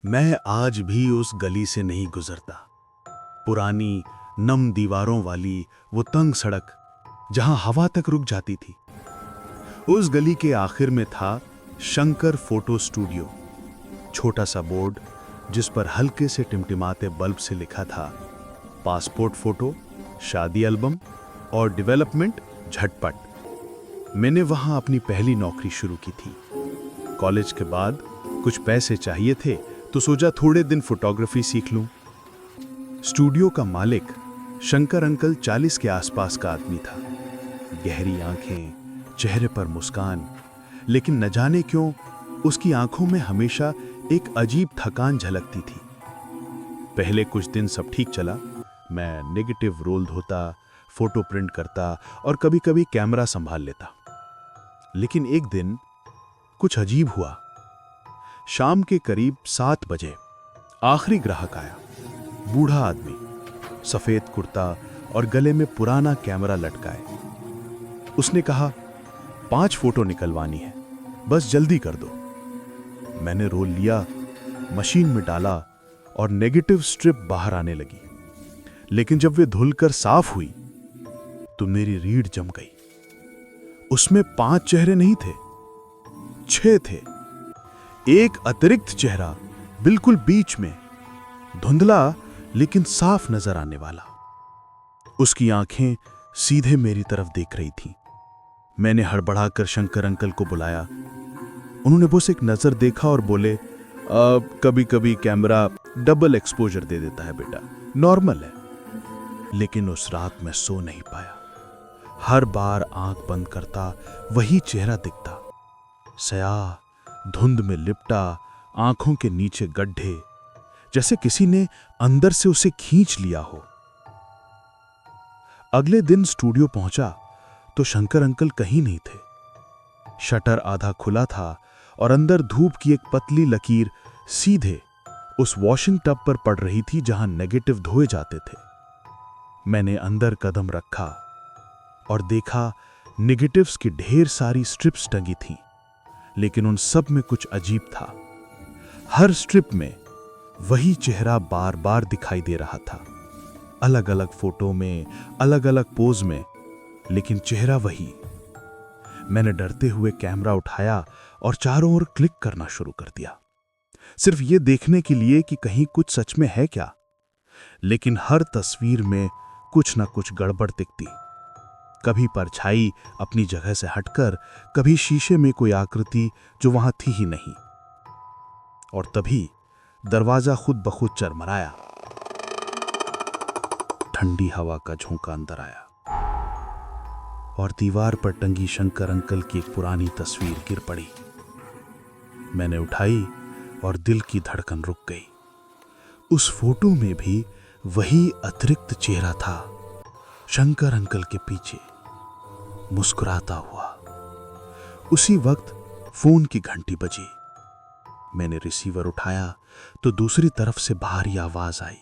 मैं आज भी उस गली से नहीं गुजरता। पुरानी नम दीवारों वाली वो तंग सड़क जहां हवा तक रुक जाती थी। उस गली के आखिर में था शंकर फोटो स्टूडियो। छोटा सा बोर्ड जिस पर हल्के से टिमटिमाते बल्ब से लिखा था पासपोर्ट फोटो, शादी एल्बम और डेवलपमेंट झटपट। मैंने वहां अपनी पहली नौकरी शुरू की थी। कॉलेज के बाद कुछ पैसे चाहिए थे तो सोचा थोड़े दिन फोटोग्राफी सीख लूं। स्टूडियो का मालिक शंकर अंकल 40 के आसपास का आदमी था। गहरी आंखें, चेहरे पर मुस्कान, लेकिन न जाने क्यों उसकी आंखों में हमेशा एक अजीब थकान झलकती थी। पहले कुछ दिन सब ठीक चला। मैं नेगेटिव रोल धोता, फोटो प्रिंट करता और कभी-कभी कैमरा संभाल लेता। लेकिन एक दिन कुछ अजीब हुआ। शाम के करीब 7 बजे आखिरी ग्राहक आया। बूढ़ा आदमी, सफेद कुर्ता और गले में पुराना कैमरा लटकाए। उसने कहा, 5 फोटो निकलवानी है, बस जल्दी कर दो। मैंने रोल लिया, मशीन में डाला और नेगेटिव स्ट्रिप बाहर आने लगी। लेकिन जब वे धुलकर साफ हुई तो मेरी रीढ़ जम गई। उसमें 5 चेहरे नहीं थे, 6 थे। एक अतिरिक्त चेहरा बिल्कुल बीच में, धुंधला लेकिन साफ नजर आने वाला। उसकी आंखें सीधे मेरी तरफ देख रही थीं। मैंने हड़बड़ाकर शंकर अंकल को बुलाया। उन्होंने बस एक नजर देखा और बोले, कभी कभी कैमरा डबल एक्सपोजर दे देता है बेटा, नॉर्मल है। लेकिन उस रात मैं सो नहीं पाया। हर बार आंख बंद करता वही चेहरा दिखता, स्याह, धुंध में लिपटा, आंखों के नीचे गड्ढे, जैसे किसी ने अंदर से उसे खींच लिया हो। अगले दिन स्टूडियो पहुंचा तो शंकर अंकल कहीं नहीं थे। शटर आधा खुला था और अंदर धूप की एक पतली लकीर सीधे उस वॉशिंग टब पर पड़ रही थी जहां नेगेटिव धोए जाते थे। मैंने अंदर कदम रखा और देखा नेगेटिव्स की ढेर सारी स्ट्रिप्स टंगी थीं, लेकिन उन सब में कुछ अजीब था। हर स्ट्रिप में वही चेहरा बार बार दिखाई दे रहा था, अलग अलग फोटो में, अलग अलग पोज में, लेकिन चेहरा वही। मैंने डरते हुए कैमरा उठाया और चारों ओर क्लिक करना शुरू कर दिया, सिर्फ ये देखने के लिए कि कहीं कुछ सच में है क्या। लेकिन हर तस्वीर में कुछ ना कुछ गड़बड़ दिखती। कभी परछाई अपनी जगह से हटकर, कभी शीशे में कोई आकृति जो वहां थी ही नहीं। और तभी दरवाजा खुद ब खुद चरमराया। ठंडी हवा का झोंका अंदर आया और दीवार पर टंगी शंकर अंकल की एक पुरानी तस्वीर गिर पड़ी। मैंने उठाई और दिल की धड़कन रुक गई। उस फोटो में भी वही अतिरिक्त चेहरा था, शंकर अंकल के पीछे, मुस्कुराता हुआ। उसी वक्त फोन की घंटी बजी। मैंने रिसीवर उठाया तो दूसरी तरफ से बाहरी आवाज आई,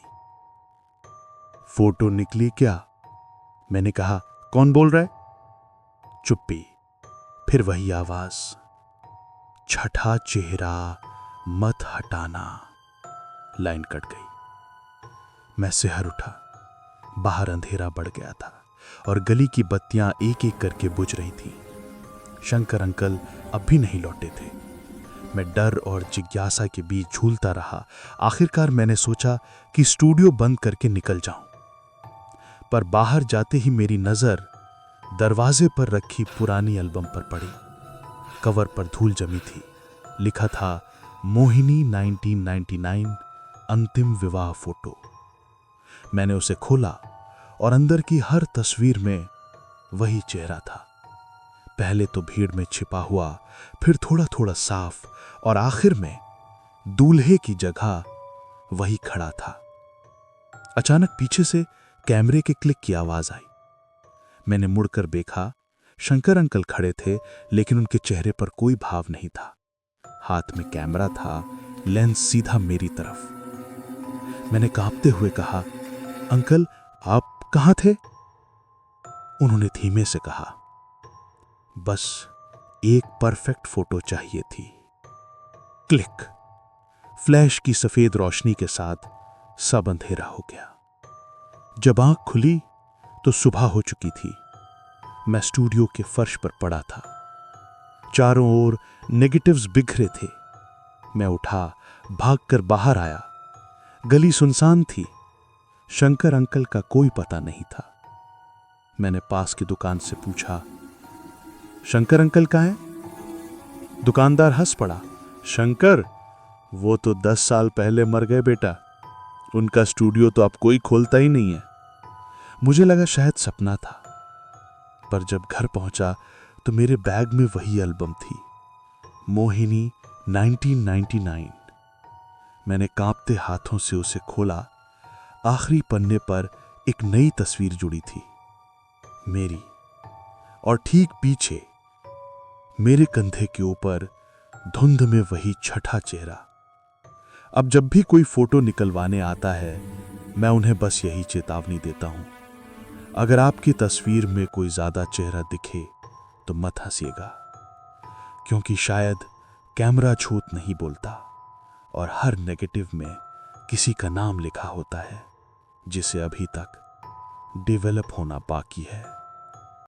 फोटो निकली क्या? मैंने कहा, कौन बोल रहा है? चुप्पी। फिर वही आवाज, छठा चेहरा मत हटाना। लाइन कट गई। मैं सिहर उठा। बाहर अंधेरा बढ़ गया था और गली की बत्तियां एक एक करके बुझ रही थीं। शंकर अंकल अब भी नहीं लौटे थे। मैं डर और जिज्ञासा के बीच झूलता रहा। आखिरकार मैंने सोचा कि स्टूडियो बंद करके निकल जाऊं, पर बाहर जाते ही मेरी नजर दरवाजे पर रखी पुरानी एल्बम पर पड़ी। कवर पर धूल जमी थी। लिखा था, मोहिनी 1999 अंतिम विवाह फोटो। मैंने उसे खोला और अंदर की हर तस्वीर में वही चेहरा था। पहले तो भीड़ में छिपा हुआ, फिर थोड़ा थोड़ा साफ, और आखिर में दूल्हे की जगह वही खड़ा था। अचानक पीछे से कैमरे के क्लिक की आवाज आई। मैंने मुड़कर देखा। शंकर अंकल खड़े थे, लेकिन उनके चेहरे पर कोई भाव नहीं था। हाथ में कैमरा था, लेंस सीधा मेरी तरफ। मैंने कांपते हुए कहा, अंकल आप कहां थे? उन्होंने धीमे से कहा, बस एक परफेक्ट फोटो चाहिए थी। क्लिक। फ्लैश की सफेद रोशनी के साथ सब अंधेरा हो गया। जब आंख खुली तो सुबह हो चुकी थी। मैं स्टूडियो के फर्श पर पड़ा था। चारों ओर नेगेटिव्स बिखरे थे। मैं उठा, भागकर बाहर आया। गली सुनसान थी। शंकर अंकल का कोई पता नहीं था। मैंने पास की दुकान से पूछा, शंकर अंकल कहाँ हैं? दुकानदार हंस पड़ा, शंकर, वो तो 10 साल पहले मर गए बेटा। उनका स्टूडियो तो अब कोई खोलता ही नहीं है। मुझे लगा शायद सपना था, पर जब घर पहुंचा तो मेरे बैग में वही एल्बम थी, मोहिनी 1999। मैंने कांपते हाथों से उसे खोला। आखिरी पन्ने पर एक नई तस्वीर जुड़ी थी, मेरी, और ठीक पीछे मेरे कंधे के ऊपर धुंध में वही छठा चेहरा। अब जब भी कोई फोटो निकलवाने आता है, मैं उन्हें बस यही चेतावनी देता हूं, अगर आपकी तस्वीर में कोई ज्यादा चेहरा दिखे तो मत हंसिएगा, क्योंकि शायद कैमरा झूठ नहीं बोलता और हर नेगेटिव में किसी का नाम लिखा होता है जिसे अभी तक डेवलप होना बाकी है।